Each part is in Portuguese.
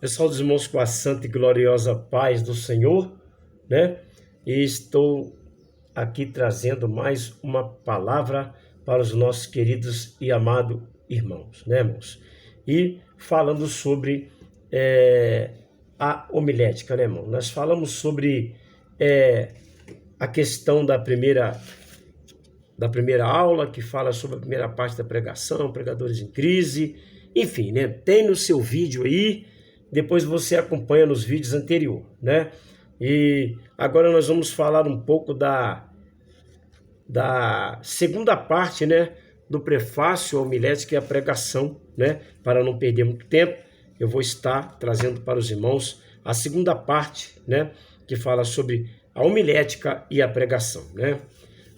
Eu saúdo os irmãos com a santa e gloriosa paz do Senhor, né? E estou aqui trazendo mais uma palavra para os nossos queridos e amados irmãos, né, irmãos? E falando sobre a homilética, né, irmão? Nós falamos sobre a questão da primeira aula, que fala sobre a primeira parte da pregação, pregadores em crise, enfim, né? Tem no seu vídeo aí, depois você acompanha nos vídeos anteriores, né? E agora nós vamos falar um pouco da segunda parte, né? Do prefácio à homilética e a pregação, né? Para não perder muito tempo, eu vou estar trazendo para os irmãos a segunda parte, né? Que fala sobre a homilética e a pregação, né?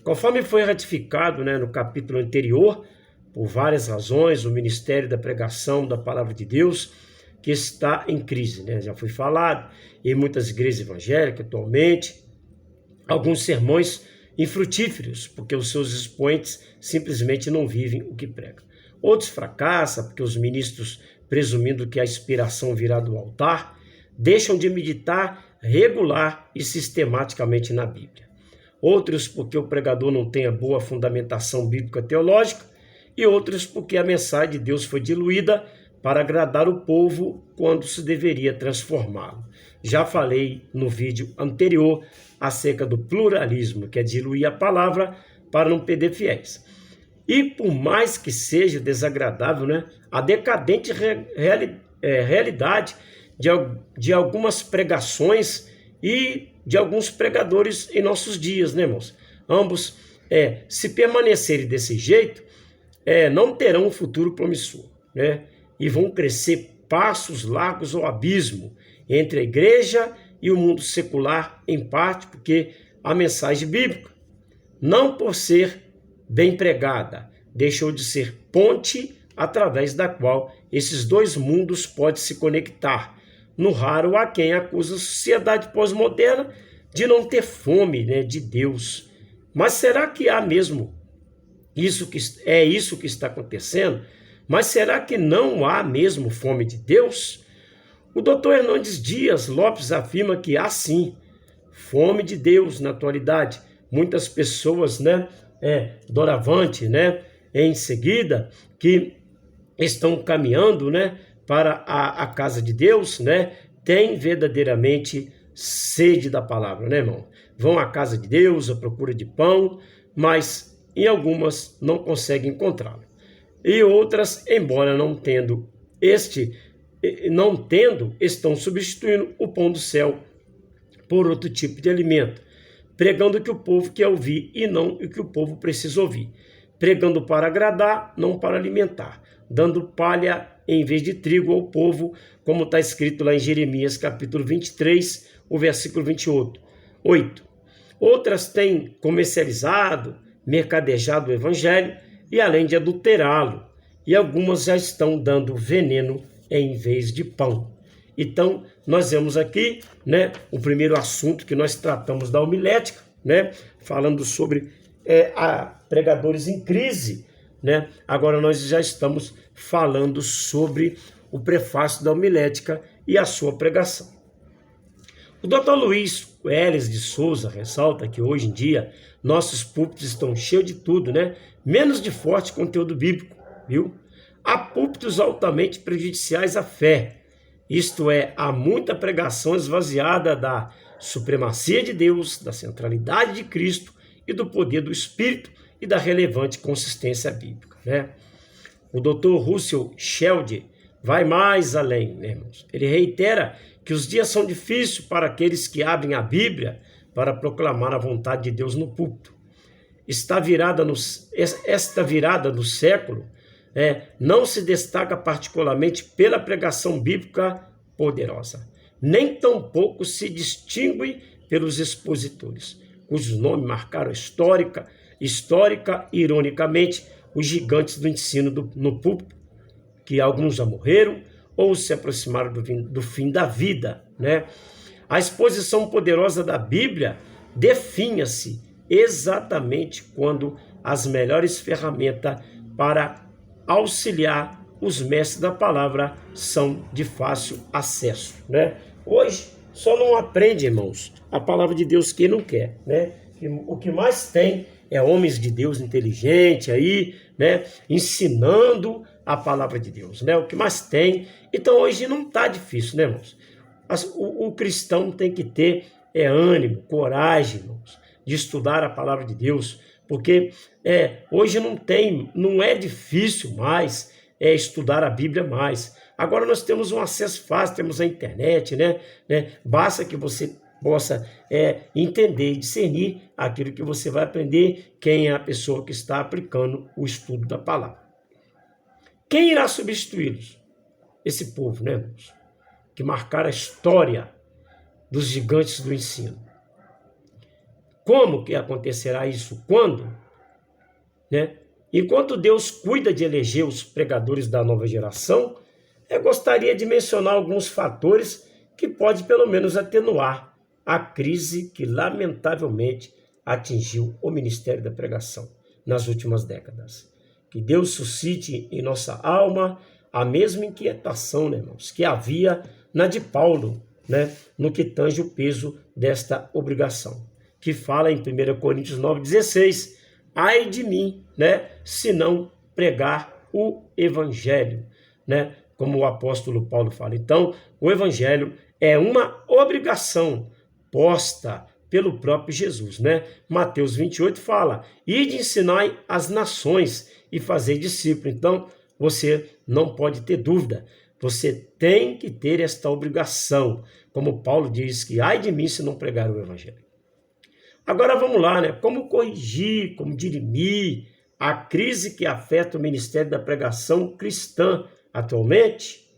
Conforme foi ratificado, né, no capítulo anterior, por várias razões, o ministério da pregação da palavra de Deus, que está em crise, né? Já foi falado em muitas igrejas evangélicas atualmente, alguns sermões infrutíferos, porque os seus expoentes simplesmente não vivem o que pregam. Outros fracassam, porque os ministros, presumindo que a inspiração virá do altar, deixam de meditar regular e sistematicamente na Bíblia. Outros porque o pregador não tem a boa fundamentação bíblica teológica, e outros porque a mensagem de Deus foi diluída para agradar o povo quando se deveria transformá-lo. Já falei no vídeo anterior acerca do pluralismo, que é diluir a palavra para não perder fiéis. E por mais que seja desagradável, né, a decadente realidade de algumas pregações e de alguns pregadores em nossos dias, né, irmãos? Ambos, se permanecerem desse jeito, não terão um futuro promissor, né? E vão crescer passos largos ao abismo entre a igreja e o mundo secular, em parte porque a mensagem bíblica, não por ser bem pregada, deixou de ser ponte através da qual esses dois mundos podem se conectar. No raro há quem acusa a sociedade pós-moderna de não ter fome, né, de Deus. Mas será que há mesmo isso que está acontecendo? Mas será que não há mesmo fome de Deus? O Dr. Hernandes Dias Lopes afirma que há sim fome de Deus na atualidade. Muitas pessoas, né, doravante, né, em seguida, que estão caminhando, né, para a casa de Deus, né, têm verdadeiramente sede da palavra, né, irmão? Vão à casa de Deus à procura de pão, mas em algumas não conseguem encontrá-lo. E outras, embora não tendo, estão substituindo o pão do céu por outro tipo de alimento, pregando o que o povo quer ouvir e não o que o povo precisa ouvir, pregando para agradar, não para alimentar, dando palha em vez de trigo ao povo, como está escrito lá em Jeremias capítulo 23, o versículo 28. Outras têm comercializado, mercadejado o evangelho e além de adulterá-lo, e algumas já estão dando veneno em vez de pão. Então, nós vemos aqui, né, o primeiro assunto que nós tratamos da homilética, né, falando sobre pregadores em crise, né? Agora nós já estamos falando sobre o prefácio da homilética e a sua pregação. O Dr. Luiz Welles de Souza ressalta que hoje em dia nossos púlpitos estão cheios de tudo, né? Menos de forte conteúdo bíblico, viu? Há púlpitos altamente prejudiciais à fé. Isto é, há muita pregação esvaziada da supremacia de Deus, da centralidade de Cristo e do poder do Espírito e da relevante consistência bíblica, né? O Dr. Russell Shedd vai mais além, né, irmãos? Ele reitera que os dias são difíceis para aqueles que abrem a Bíblia para proclamar a vontade de Deus no púlpito. Esta virada no século não se destaca particularmente pela pregação bíblica poderosa, nem tampouco se distingue pelos expositores, cujos nomes marcaram histórica e ironicamente os gigantes do ensino no púlpito, que alguns já morreram ou se aproximaram do fim da vida, né? A exposição poderosa da Bíblia definha-se exatamente quando as melhores ferramentas para auxiliar os mestres da palavra são de fácil acesso, né? Hoje só não aprende, irmãos, a palavra de Deus quem não quer, né? O que mais tem é homens de Deus inteligentes aí, né? Ensinando a palavra de Deus, né? O que mais tem. Então hoje não está difícil, né, irmãos? O cristão tem que ter ânimo, coragem, irmãos, de estudar a palavra de Deus, porque hoje não é difícil mais estudar a Bíblia mais. Agora nós temos um acesso fácil, temos a internet, né? Basta que você possa entender e discernir aquilo que você vai aprender, quem é a pessoa que está aplicando o estudo da palavra. Quem irá substituí-los? Esse povo, né, irmãos? Que marcaram a história dos gigantes do ensino. Como que acontecerá isso? Quando? Né? Enquanto Deus cuida de eleger os pregadores da nova geração, eu gostaria de mencionar alguns fatores que podem pelo menos atenuar a crise que lamentavelmente atingiu o ministério da pregação nas últimas décadas. Que Deus suscite em nossa alma a mesma inquietação, né, irmãos, que havia na de Paulo, né, no que tange o peso desta obrigação, que fala em 1 Coríntios 9,16, ai de mim, né, se não pregar o evangelho, né, como o apóstolo Paulo fala. Então, o evangelho é uma obrigação posta pelo próprio Jesus, né? Mateus 28 fala, ide ensinai as nações e fazei discípulo. Então, você não pode ter dúvida, você tem que ter esta obrigação, como Paulo diz que ai de mim se não pregar o evangelho. Agora vamos lá, né? Como corrigir, como dirimir a crise que afeta o ministério da pregação cristã atualmente,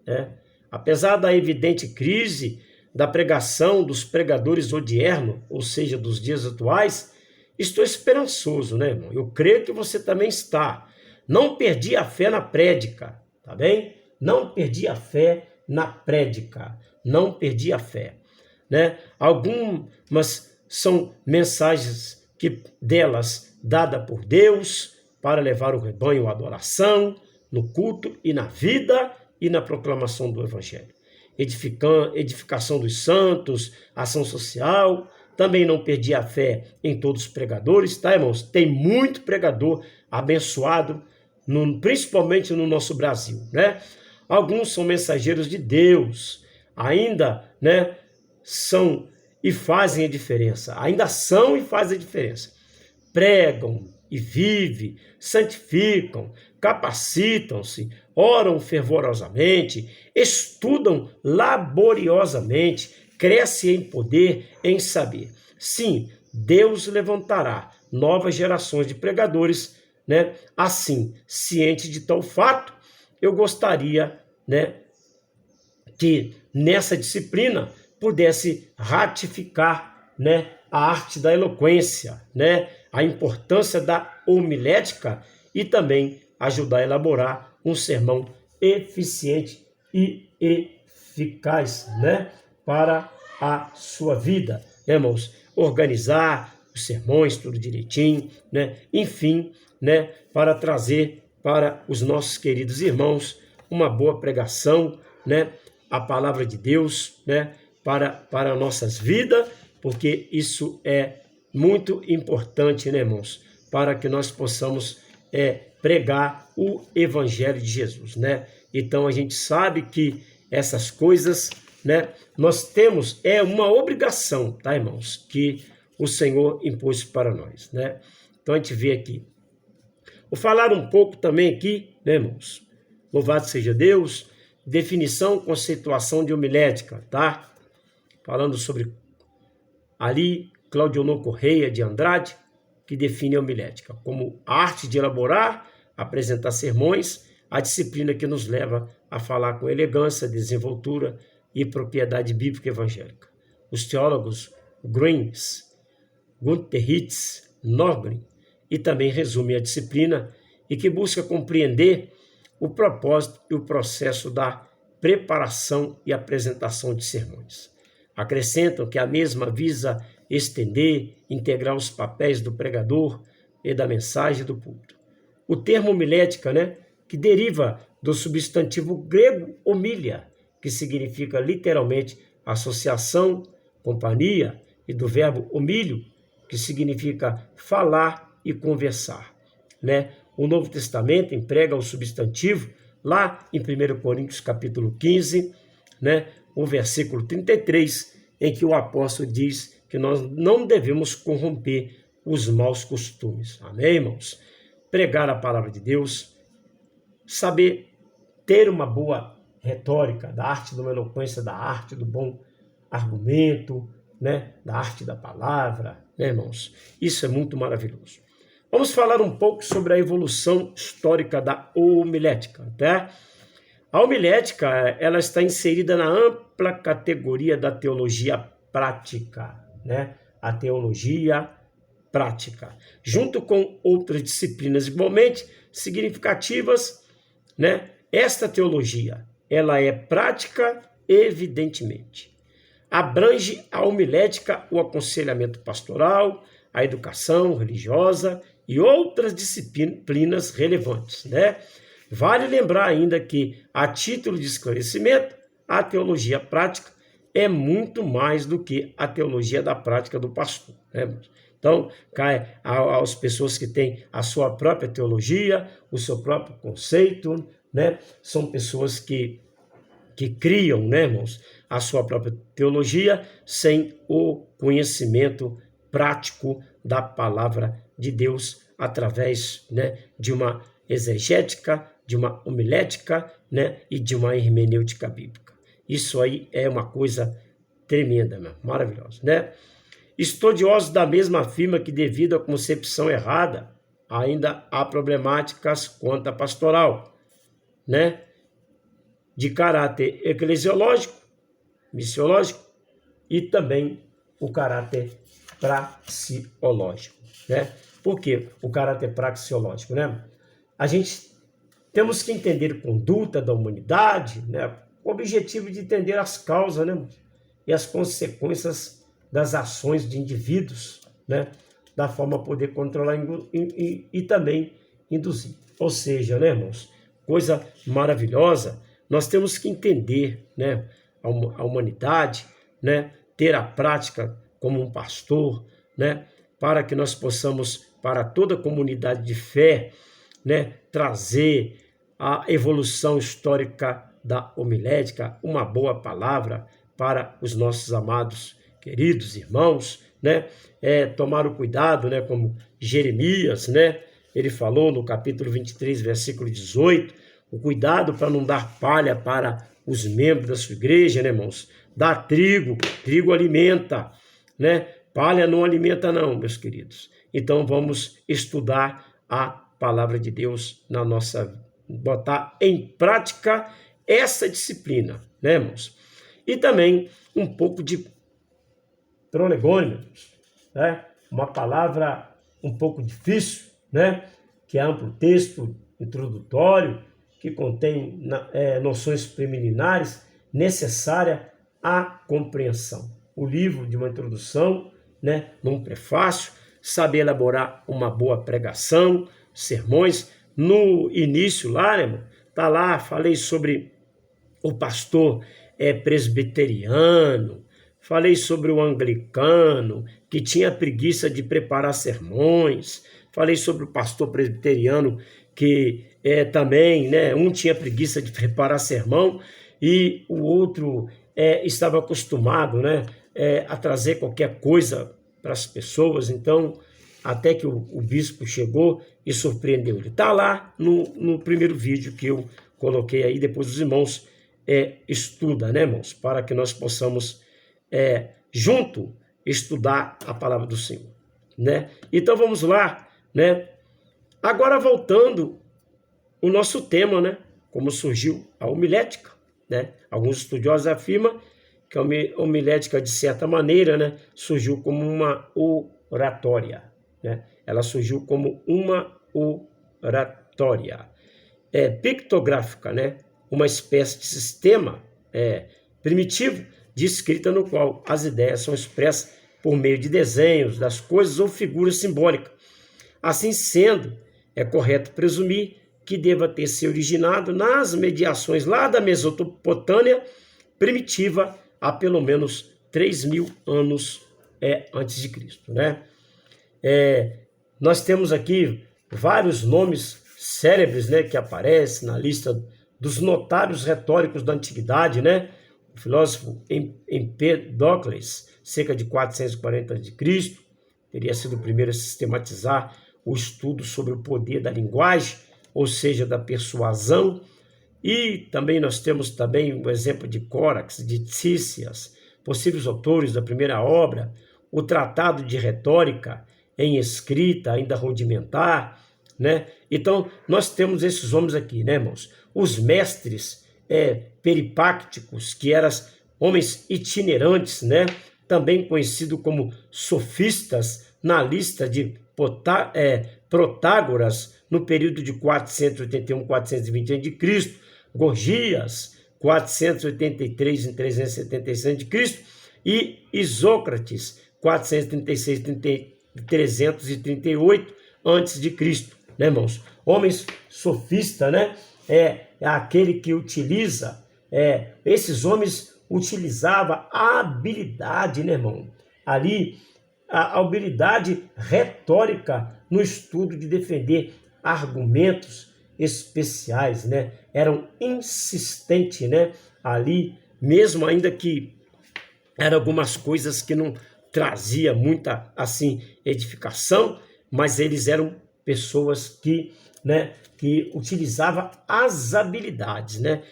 né? Apesar da evidente crise da pregação dos pregadores odierno, ou seja, dos dias atuais, estou esperançoso, né, irmão? Eu creio que você também está. Não perdi a fé na prédica, tá bem? Não perdi a fé na prédica, não perdi a fé, né? Algumas são mensagens que delas dada por Deus para levar o rebanho à adoração, no culto e na vida e na proclamação do evangelho. Edificação dos santos, ação social. Também não perdi a fé em todos os pregadores, tá, irmãos? Tem muito pregador abençoado, principalmente no nosso Brasil, né? Alguns são mensageiros de Deus, ainda, né, são e fazem a diferença, ainda são e fazem a diferença. Pregam e vivem, santificam, capacitam-se, oram fervorosamente, estudam laboriosamente, crescem em poder, em saber. Sim, Deus levantará novas gerações de pregadores, né? Assim, ciente de tal fato, eu gostaria, né, que nessa disciplina pudesse ratificar, né, a arte da eloquência, né, a importância da homilética e também ajudar a elaborar um sermão eficiente e eficaz, né, para a sua vida, né, irmãos? Organizar os sermões tudo direitinho, né, enfim, né, para trazer para os nossos queridos irmãos uma boa pregação, né, a palavra de Deus, né, para nossas vidas, porque isso é muito importante, né, irmãos, para que nós possamos pregar o evangelho de Jesus, né? Então a gente sabe que essas coisas, né, nós temos, uma obrigação, tá, irmãos, que o Senhor impôs para nós, né? Então a gente vê aqui. Vou falar um pouco também aqui, né, irmãos? Louvado seja Deus, definição, conceituação de homilética, tá? Falando sobre ali Claudionor Correia de Andrade, que define a homilética como a arte de elaborar, apresentar sermões, a disciplina que nos leva a falar com elegância, desenvoltura e propriedade bíblica evangélica. Os teólogos Greens, Gunther Hitz, Norgren, e também resume a disciplina e que busca compreender o propósito e o processo da preparação e apresentação de sermões. Acrescentam que a mesma visa estender, integrar os papéis do pregador e da mensagem do púlpito. O termo homilética, né, que deriva do substantivo grego homilia, que significa literalmente associação, companhia, e do verbo homílio, que significa falar e conversar, né? O Novo Testamento emprega o substantivo lá em 1 Coríntios capítulo 15, né? O versículo 33, em que o apóstolo diz que nós não devemos corromper os maus costumes. Amém, irmãos? Pregar a palavra de Deus, saber ter uma boa retórica, da arte de uma eloquência, da arte do bom argumento, né? Da arte da palavra, né, irmãos? Isso é muito maravilhoso. Vamos falar um pouco sobre a evolução histórica da homilética, tá? A homilética, ela está inserida na ampla categoria da teologia prática, né? A teologia prática, junto com outras disciplinas igualmente significativas, né? Esta teologia, ela é prática, evidentemente. Abrange a homilética, o aconselhamento pastoral, a educação religiosa e outras disciplinas relevantes, né? Vale lembrar ainda que, a título de esclarecimento, a teologia prática é muito mais do que a teologia da prática do pastor, né? Então, cai às pessoas que têm a sua própria teologia, o seu próprio conceito, né? São pessoas que criam, né, irmãos, a sua própria teologia sem o conhecimento prático da palavra de Deus através, né, de uma exegética, de uma homilética, né, e de uma hermenêutica bíblica. Isso aí é uma coisa tremenda, maravilhosa, né? Estudiosos da mesma afirma que, devido à concepção errada, ainda há problemáticas quanto à pastoral, né? De caráter eclesiológico, missiológico e também o caráter praxeológico, né? Por que o caráter praxeológico, né? A gente temos que entender a conduta da humanidade, né? Com o objetivo de entender as causas, né? E as consequências das ações de indivíduos, né? Da forma a poder controlar e também induzir. Ou seja, né, irmãos? Coisa maravilhosa. Nós temos que entender, né, a humanidade, né, ter a prática como um pastor, né, para que nós possamos, para toda a comunidade de fé, né, trazer a evolução histórica da homilética, uma boa palavra para os nossos amados, queridos irmãos, né, tomar o cuidado, né, como Jeremias, né, ele falou no capítulo 23, versículo 18, o cuidado para não dar palha para os membros da sua igreja, né, irmãos? Dá trigo, trigo alimenta, né? Palha não alimenta não, meus queridos. Então vamos estudar a palavra de Deus na nossa vida, botar em prática essa disciplina, né, irmãos? E também um pouco de prolegônio, né? Uma palavra um pouco difícil, né? Que é amplo texto introdutório, que contém noções preliminares necessárias à compreensão. O livro de uma introdução, né, num prefácio, saber elaborar uma boa pregação, sermões. No início lá, né, tá lá, falei sobre o pastor presbiteriano, falei sobre o anglicano, que tinha preguiça de preparar sermões, falei sobre o pastor presbiteriano que também, né, um tinha preguiça de preparar sermão e o outro estava acostumado, né, a trazer qualquer coisa para as pessoas. Então, até que o bispo chegou e surpreendeu ele. Está lá no primeiro vídeo que eu coloquei aí, depois os irmãos estudam, né, irmãos, para que nós possamos junto estudar a palavra do Senhor, né? Então vamos lá, né? Agora voltando o nosso tema, né? Como surgiu a homilética, né? Alguns estudiosos afirmam que a homilética, de certa maneira, né, surgiu como uma oratória, né? Ela surgiu como uma oratória pictográfica, né? Uma espécie de sistema primitivo de escrita no qual as ideias são expressas por meio de desenhos das coisas ou figuras simbólicas. Assim sendo, é correto presumir que deva ter se originado nas mediações lá da Mesopotâmia primitiva há pelo menos 3.000 anos antes de Cristo, né? Nós temos aqui vários nomes célebres, né, que aparecem na lista dos notários retóricos da antiguidade, né? O filósofo Empédocles, cerca de 440 a.C., teria sido o primeiro a sistematizar o estudo sobre o poder da linguagem, ou seja, da persuasão. E também nós temos também o exemplo de Córax, de Cícias, possíveis autores da primeira obra, o Tratado de Retórica, em escrita, ainda rudimentar, né? Então, nós temos esses homens aqui, né, irmãos? Os mestres peripácticos, que eram homens itinerantes, né? Também conhecidos como sofistas, na lista de Protágoras, no período de 481 a 420 a.C., Gorgias, 483 em 376 a.C., e Isócrates, 436 a 338 a.C., né, irmãos? Homens sofistas, né? É aquele que utiliza, esses homens utilizavam a habilidade, né, irmão? Ali, a habilidade retórica no estudo de defender argumentos especiais, né? Eram insistentes, né? Ali, mesmo ainda que eram algumas coisas que não trazia muita, assim, edificação, mas eles eram pessoas que, né, que utilizavam as habilidades, né?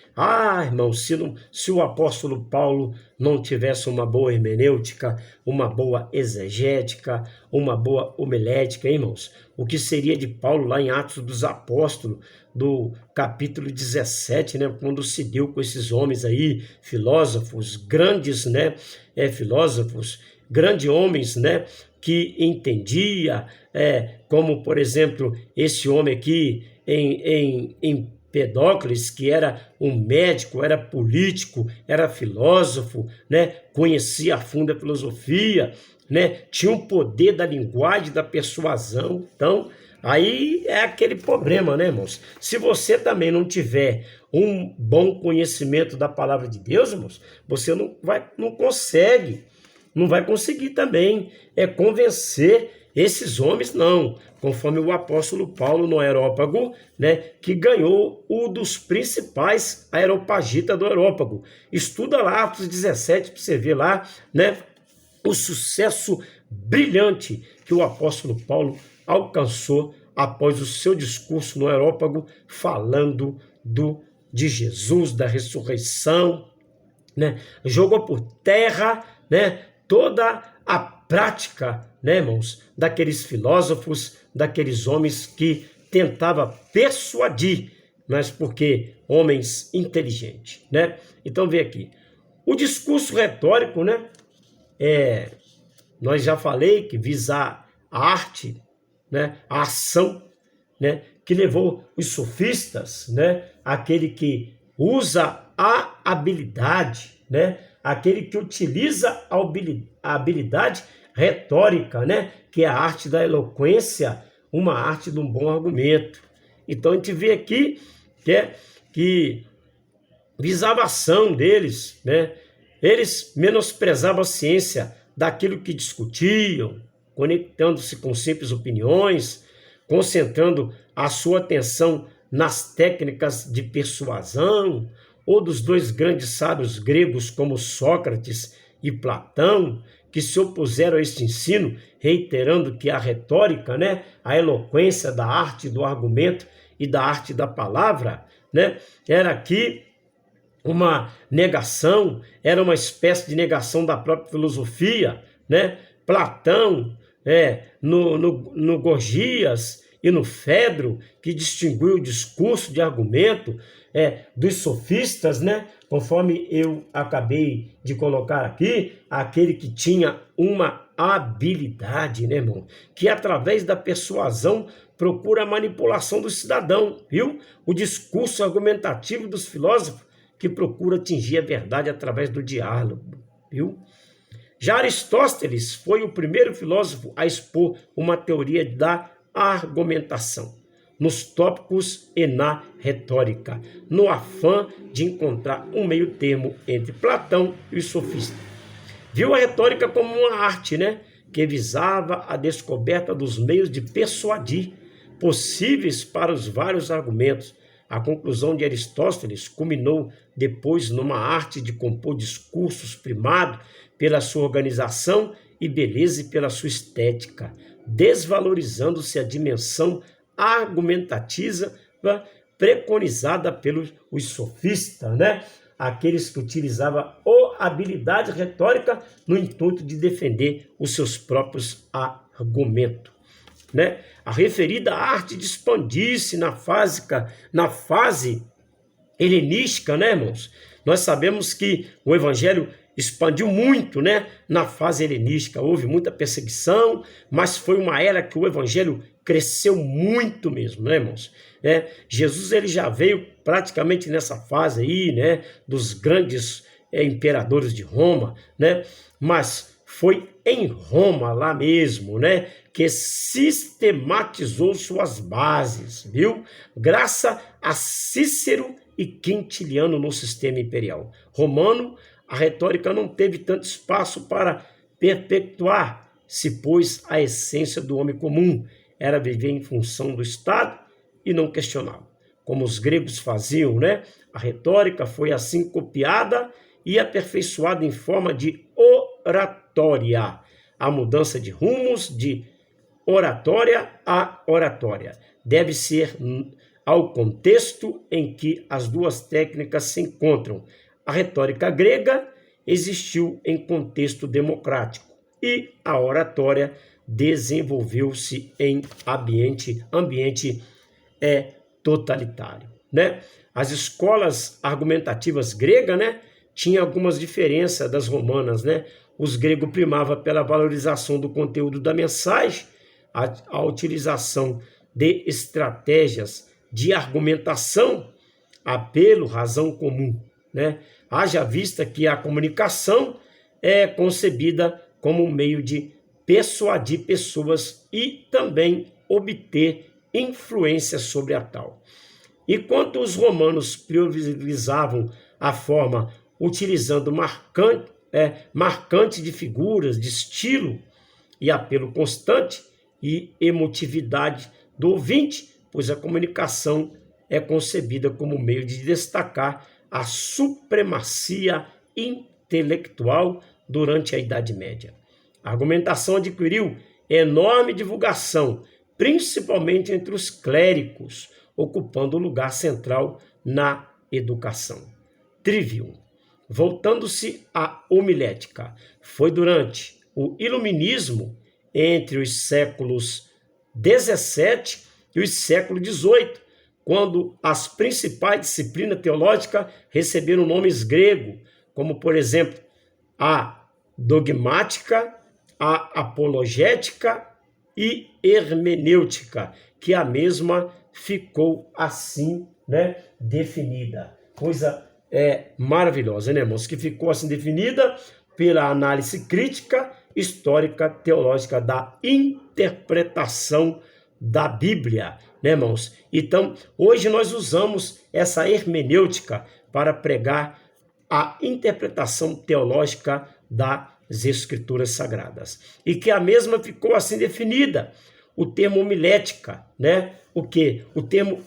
Irmão, se o apóstolo Paulo não tivesse uma boa hermenêutica, uma boa exegética, uma boa homilética, hein, irmãos? O que seria de Paulo lá em Atos dos Apóstolos, do capítulo 17, né? Quando se deu com esses homens aí, filósofos, grandes, né? Filósofos, grandes homens, né? Que entendia, como, por exemplo, esse homem aqui em Empédocles, que era um médico, era político, era filósofo, né? Conhecia a fundo a filosofia, né? Tinha um poder da linguagem, da persuasão. Então, aí é aquele problema, né, irmãos? Se você também não tiver um bom conhecimento da palavra de Deus, irmãos, você não vai conseguir também convencer esses homens, não, conforme o apóstolo Paulo no Areópago, né, que ganhou um dos principais areopagitas do Areópago. Estuda lá Atos 17 para você ver lá, né, o sucesso brilhante que o apóstolo Paulo alcançou após o seu discurso no Areópago, falando de Jesus, da ressurreição, né, jogou por terra, né, toda a prática, né, irmãos, daqueles filósofos, daqueles homens que tentavam persuadir, mas porque homens inteligentes, né? Então, vê aqui. O discurso retórico, né? Nós já falei que visa a arte, né? A ação, né? Que levou os sofistas, né? Aquele que usa a habilidade, né? Aquele que utiliza a habilidade retórica, né? Que é a arte da eloquência, uma arte de um bom argumento. Então a gente vê aqui que visava a ação deles, né? Eles menosprezavam a ciência daquilo que discutiam, conectando-se com simples opiniões, concentrando a sua atenção nas técnicas de persuasão, ou dos dois grandes sábios gregos como Sócrates e Platão, que se opuseram a este ensino, reiterando que a retórica, né, a eloquência da arte do argumento e da arte da palavra, né, era aqui uma negação, era uma espécie de negação da própria filosofia, né? Platão, no Gorgias e no Fedro, que distinguiu o discurso de argumento dos sofistas, né? Conforme eu acabei de colocar aqui, aquele que tinha uma habilidade, né, irmão? Que através da persuasão procura a manipulação do cidadão, viu? O discurso argumentativo dos filósofos que procura atingir a verdade através do diálogo, viu? Já Aristóteles foi o primeiro filósofo a expor uma teoria da argumentação. nos tópicos e na retórica, no afã de encontrar um meio termo entre Platão e os sofistas. Viu a retórica como uma arte, que visava a descoberta dos meios de persuadir possíveis para os vários argumentos. A conclusão de Aristóteles culminou depois numa arte de compor discursos primado pela sua organização e beleza e pela sua estética, desvalorizando-se a dimensão argumentativa preconizada pelos sofistas, aqueles que utilizavam a habilidade retórica no intuito de defender os seus próprios argumentos. A referida arte de expandir-se na fase helenística, irmãos? Nós sabemos que o evangelho expandiu muito, na fase helenística. Houve muita perseguição, mas foi uma era que o evangelho cresceu muito mesmo, irmãos? Jesus ele já veio praticamente nessa fase aí, dos grandes imperadores de Roma, mas foi em Roma lá mesmo, que sistematizou suas bases, viu? Graças a Cícero e Quintiliano no sistema imperial romano, a retórica não teve tanto espaço para perpetuar-se, pois a essência do homem comum era viver em função do Estado e não questioná-lo. Como os gregos faziam, A retórica foi assim copiada e aperfeiçoada em forma de oratória. A mudança de rumos de oratória a oratória deve ser ao contexto em que as duas técnicas se encontram. A retórica grega existiu em contexto democrático e a oratória desenvolveu-se em ambiente totalitário, As escolas argumentativas gregas, tinham algumas diferenças das romanas, Os gregos primavam pela valorização do conteúdo da mensagem, a utilização de estratégias de argumentação, apelo, razão comum, Haja vista que a comunicação é concebida como um meio de persuadir pessoas e também obter influência sobre a tal. Enquanto os romanos priorizavam a forma utilizando marcante de figuras, de estilo e apelo constante e emotividade do ouvinte, pois a comunicação é concebida como meio de destacar a supremacia intelectual durante a Idade Média. A argumentação adquiriu enorme divulgação, principalmente entre os clérigos, ocupando o lugar central na educação. Trivium. Voltando-se à homilética, foi durante o Iluminismo, entre os séculos XVII e os séculos XVIII, quando as principais disciplinas teológicas receberam nomes gregos, como, por exemplo, a dogmática, a apologética e hermenêutica, que a mesma ficou assim, definida. Coisa maravilhosa, irmãos? Que ficou assim definida pela análise crítica, histórica, teológica da interpretação da Bíblia, irmãos? Então, hoje nós usamos essa hermenêutica para pregar a interpretação teológica das Escrituras Sagradas. E que a mesma ficou assim definida. O termo homilética, O quê? O termo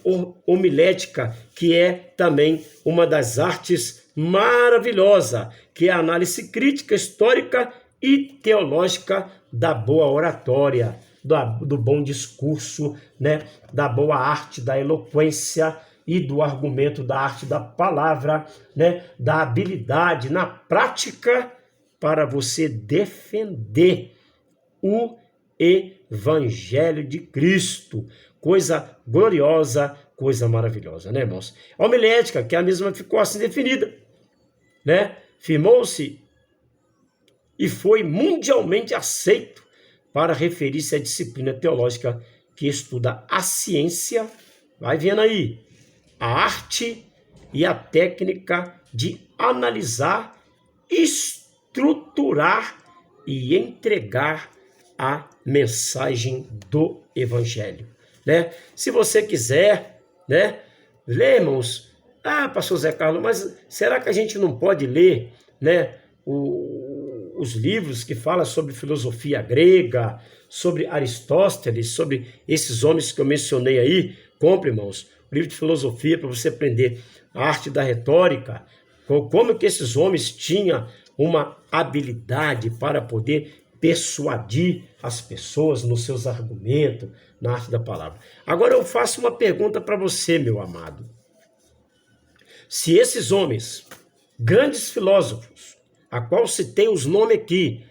homilética, que é também uma das artes maravilhosas, que é a análise crítica, histórica e teológica da boa oratória, do bom discurso, Da boa arte, da eloquência e do argumento, da arte da palavra, Da habilidade na prática para você defender o Evangelho de Cristo. Coisa gloriosa, coisa maravilhosa, irmãos? A homilética, que a mesma ficou assim definida, Firmou-se e foi mundialmente aceito para referir-se à disciplina teológica que estuda a ciência, vai vendo aí, a arte e a técnica de analisar, estruturar e entregar a mensagem do Evangelho. né? Se você quiser, né, ler, irmãos, pastor Zé Carlos, mas será que a gente não pode ler, né, os livros que falam sobre filosofia grega, sobre Aristóteles, sobre esses homens que eu mencionei aí? Compre, irmãos, o livro de filosofia para você aprender a arte da retórica, como que esses homens tinham uma habilidade para poder persuadir as pessoas nos seus argumentos, na arte da palavra. Agora eu faço uma pergunta para você, meu amado. Se esses homens, grandes filósofos, a qual citei os nomes aqui,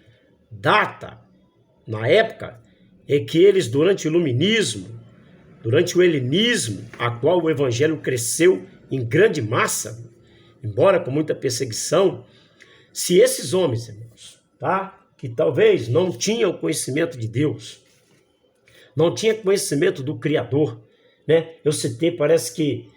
data, na época, é que eles, durante o iluminismo, durante o helenismo, a qual o evangelho cresceu em grande massa, embora com muita perseguição, se esses homens, irmãos, tá, que talvez não tinham conhecimento de Deus, não tinha conhecimento do Criador, né? Eu citei, parece que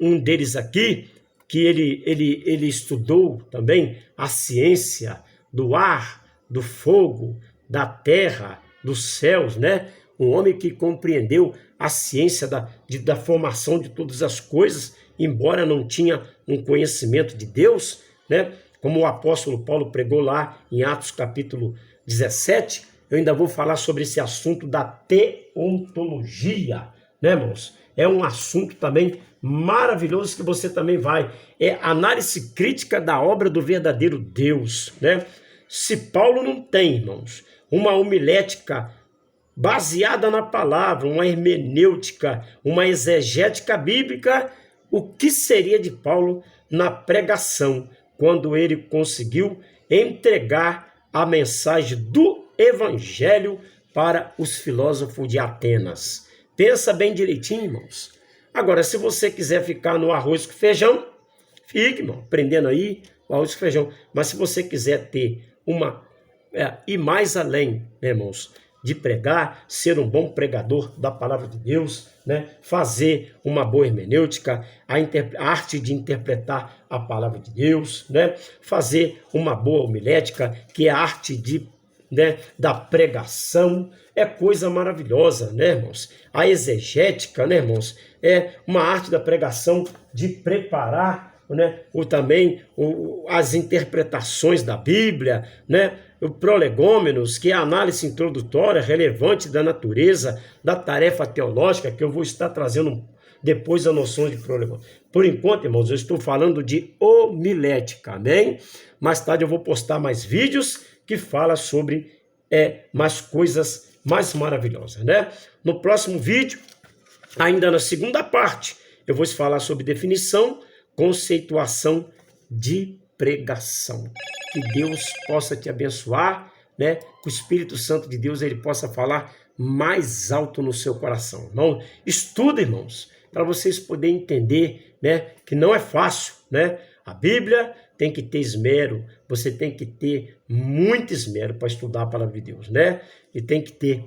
um deles aqui, que ele estudou também a ciência do ar, do fogo, da terra, dos céus, né? Um homem que compreendeu a ciência da formação de todas as coisas, embora não tinha um conhecimento de Deus, né? Como o apóstolo Paulo pregou lá em Atos capítulo 17, eu ainda vou falar sobre esse assunto da teontologia, né, irmãos? É um assunto também maravilhoso que você também vai. É análise crítica da obra do verdadeiro Deus, né? Se Paulo não tem, irmãos, uma homilética baseada na palavra, uma hermenêutica, uma exegética bíblica, o que seria de Paulo na pregação, quando ele conseguiu entregar a mensagem do evangelho para os filósofos de Atenas? Pensa bem direitinho, irmãos. Agora, se você quiser ficar no arroz com feijão, fique, irmão, aprendendo aí o arroz com feijão. Mas se você quiser ter ir mais além, né, irmãos, de pregar, ser um bom pregador da palavra de Deus, né? Fazer uma boa hermenêutica, a arte de interpretar a palavra de Deus, né? Fazer uma boa homilética, que é a arte da pregação, é coisa maravilhosa, né, irmãos? A exegética, né, irmãos, é uma arte da pregação de preparar, né, as interpretações da Bíblia, né? O prolegômenos, que é a análise introdutória relevante da natureza da tarefa teológica, que eu vou estar trazendo depois a noção de prolegômenos. Por enquanto, irmãos, eu estou falando de homilética, amém? Mais tarde eu vou postar mais vídeos que falam sobre mais coisas mais maravilhosas, né? No próximo vídeo, ainda na segunda parte, eu vou falar sobre definição, conceituação de pregação. Que Deus possa te abençoar, né? Que o Espírito Santo de Deus ele possa falar mais alto no seu coração. Irmão, estuda, irmãos, para vocês poderem entender, né? Que não é fácil, né? A Bíblia tem que ter esmero, você tem que ter muito esmero para estudar a palavra de Deus, né? E tem que ter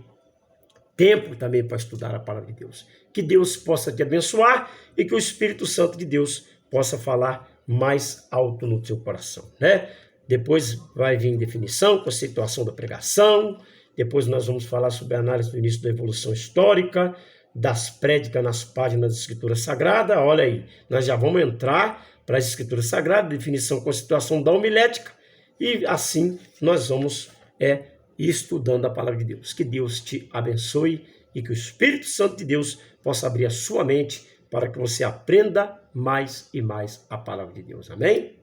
tempo também para estudar a palavra de Deus. Que Deus possa te abençoar e que o Espírito Santo de Deus possa falar mais alto no teu coração, né? Depois vai vir definição, conceituação da pregação, depois nós vamos falar sobre a análise do início da evolução histórica, das prédicas nas páginas da Escritura Sagrada. Olha aí, nós já vamos entrar para as Escrituras Sagradas, definição, conceituação da homilética, e assim nós vamos ir estudando a palavra de Deus. Que Deus te abençoe e que o Espírito Santo de Deus possa abrir a sua mente para que você aprenda mais e mais a palavra de Deus. Amém?